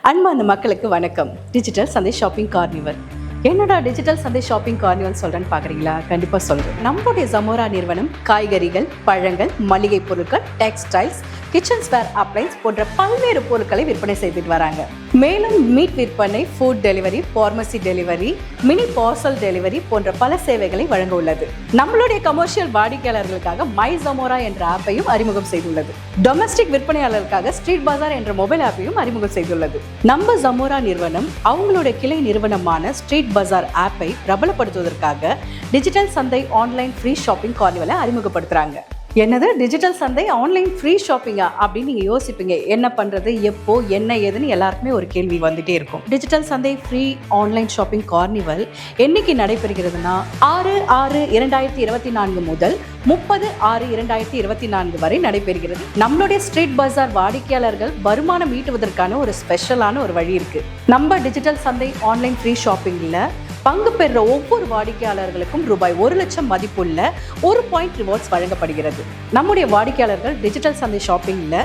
அன்பான மக்களுக்கு வணக்கம். டிஜிட்டல் சந்தை ஷாப்பிங் கார்னிவல். என்னடா டிஜிட்டல் சந்தை ஷாப்பிங் கார்னிவல் சொல்கிறேன்னு பார்க்குறீங்களா? கண்டிப்பாக சொல்கிறேன். நம்முடைய ஜமோரா நிறுவனம் காய்கறிகள், பழங்கள், மளிகை பொருட்கள், டெக்ஸ்டைல்ஸ், கிச்சன் ஸ்பேர் அப்ளைன்ஸ் போன்ற பல்வேறு பொருட்களை விற்பனை செய்துட்டு வராங்க. மேலும் மீட் விற்பனை, food delivery, pharmacy delivery, mini parcel delivery போன்ற பல சேவைகளை வழங்க உள்ளது. நம்மளுடைய கமர்ஷியல் வாடிக்கையாளர்களுக்காக மை ஜமோரா என்ற ஆப்பையும் அறிமுகம் செய்துள்ளது. டொமஸ்டிக் விற்பனையாளர்களுக்காக ஸ்ட்ரீட் பஜார் என்ற மொபைல் ஆப்பையும் அறிமுகம் செய்துள்ளது. நம்ம ஜமோரா நிறுவனம் அவங்களுடைய கிளை நிறுவனமான ஸ்ட்ரீட் பஜார் ஆப்பை பிரபலப்படுத்துவதற்காக டிஜிட்டல் சந்தை ஆன்லைன் ஃப்ரீ ஷாப்பிங் கார்னிவலை அறிமுகப்படுத்துறாங்க. என்னது டிஜிட்டல் சந்தை ஆன்லைன் ஃப்ரீ ஷாப்பிங்கா அப்படின்னு நீங்கள் யோசிப்பீங்க. என்ன பண்ணுறது, எப்போ, என்ன ஏதுன்னு எல்லாருக்குமே ஒரு கேள்வி வந்துட்டே இருக்கும். டிஜிட்டல் சந்தை ஃப்ரீ ஆன்லைன் ஷாப்பிங் கார்னிவல் என்னைக்கு நடைபெறுகிறதுனா 6/6/2024 முதல் 30/6/2024 வரை நடைபெறுகிறது. நம்மளுடைய ஸ்ட்ரீட் பஜார் வாடிக்கையாளர்கள் வருமானம் ஈட்டுவதற்கான ஒரு ஸ்பெஷலான ஒரு வழி இருக்கு. நம்ம டிஜிட்டல் சந்தை ஆன்லைன் ஃப்ரீ ஷாப்பிங்கில் பங்கு பெறுற ஒவ்வொரு வாடிக்கையாளர்களுக்கும் ரூபாய் 1 லட்சம் மதிப்புள்ள 1 பாயிண்ட் ரிவார்ட்ஸ் வழங்கப்படுகிறது. நம்முடைய வாடிக்கையாளர்கள் டிஜிட்டல் சந்தை ஷாப்பிங்கில்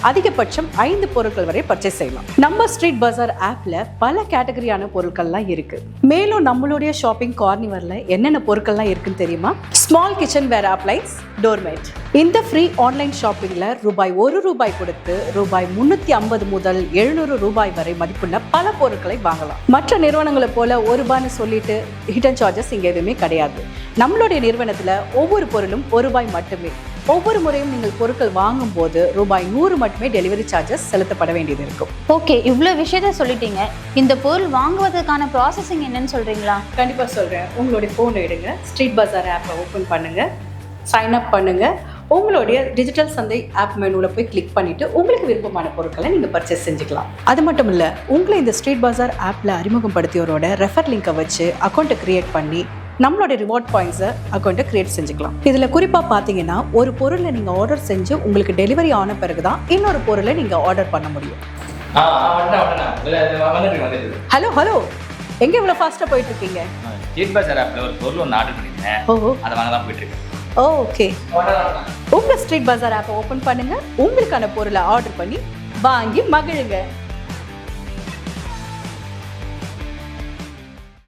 அதிகபட்சம் 5 பொருட்கள் வரை பர்ச்சேஸ் செய்யலாம். நம்ம ஸ்ட்ரீட் பஜார் ஆப்ல பல கேட்டகரியான பொருட்கள்லாம் இருக்கு. மேலும் நம்மளுடைய ஷாப்பிங் கார்னிவல்ல என்னென்ன பொருட்கள்லாம் இருக்குன்னு தெரியுமா? ஸ்மால் கிச்சன் வேர் அப்ளைன்ஸ், டோர்மேட். இந்த ஃப்ரீ ஆன்லைன் ஷாப்பிங்ல ரூபாய் 1 கொடுத்து ரூபாய் 350 முதல் 700 ரூபாய் வரை மதிப்புள்ள பல பொருட்களை வாங்கலாம். மற்ற நிறுவனங்களை போல ₹1 சொல்லிட்டு ஹிடன் சார்ஜஸ் இங்க எதுவுமே கிடையாது. நம்மளுடைய நிறுவனத்துல ஒவ்வொரு பொருளும் ₹1 மட்டுமே. ஒவ்வொரு முறையும் நீங்கள் பொருட்கள் வாங்கும் போது ரூபாய் 100 மட்டுமே டெலிவரி சார்ஜஸ் செலுத்தப்பட வேண்டியது இருக்கும். ஓகே, இவ்வளோ விஷயத்த சொல்லிட்டீங்க. இந்த பொருள் வாங்குவதற்கான ப்ராசஸிங் என்னன்னு சொல்றீங்களா? கண்டிப்பாக சொல்கிறேன். உங்களுடைய ஃபோனை எடுங்க, ஸ்ட்ரீட் பஜார் ஆப்பை ஓப்பன் பண்ணுங்க, சைன் அப் பண்ணுங்க. உங்களுடைய டிஜிட்டல் சந்தை ஆப் மெனுவில் போய் கிளிக் பண்ணிட்டு உங்களுக்கு விருப்பமான பொருட்களை நீங்கள் பர்ச்சேஸ் செஞ்சுக்கலாம். அது மட்டும் இல்லை, உங்களை இந்த ஸ்ட்ரீட் பஜார் ஆப்பில் அறிமுகப்படுத்தியவரோட ரெஃபர் லிங்கை வச்சு அக்கௌண்ட்டை கிரியேட் பண்ணி நம்மளோட ரிவார்ட் பாயிண்ட்ஸை அக்கௌண்ட்டை கிரியேட் செஞ்சுக்கலாம். இதில் குறிப்பாக பார்த்தீங்கன்னா, ஒரு பொருளை நீங்கள் ஆர்டர் செஞ்சு உங்களுக்கு டெலிவரி ஆன பிறகு தான் இன்னொரு பொருளை நீங்கள் ஆர்டர் பண்ண முடியும். ஹலோ எங்கே இவ்வளோ ஃபாஸ்ட்டாக போயிட்டு இருக்கீங்க? ஸ்ட்ரீட் பஜார் ஆப்ல ஒரு பொருள் ஒன்று ஆர்டர் பண்ணியிருந்தேன். அதை வாங்க தான் போயிட்டு இருக்கேன். ஓகே, உங்கள் ஸ்ட்ரீட் பஜார் ஆப்பை ஓப்பன் பண்ணுங்க, உங்களுக்கான பொருளை ஆர்டர் பண்ணி வாங்கி மகிழுங்க.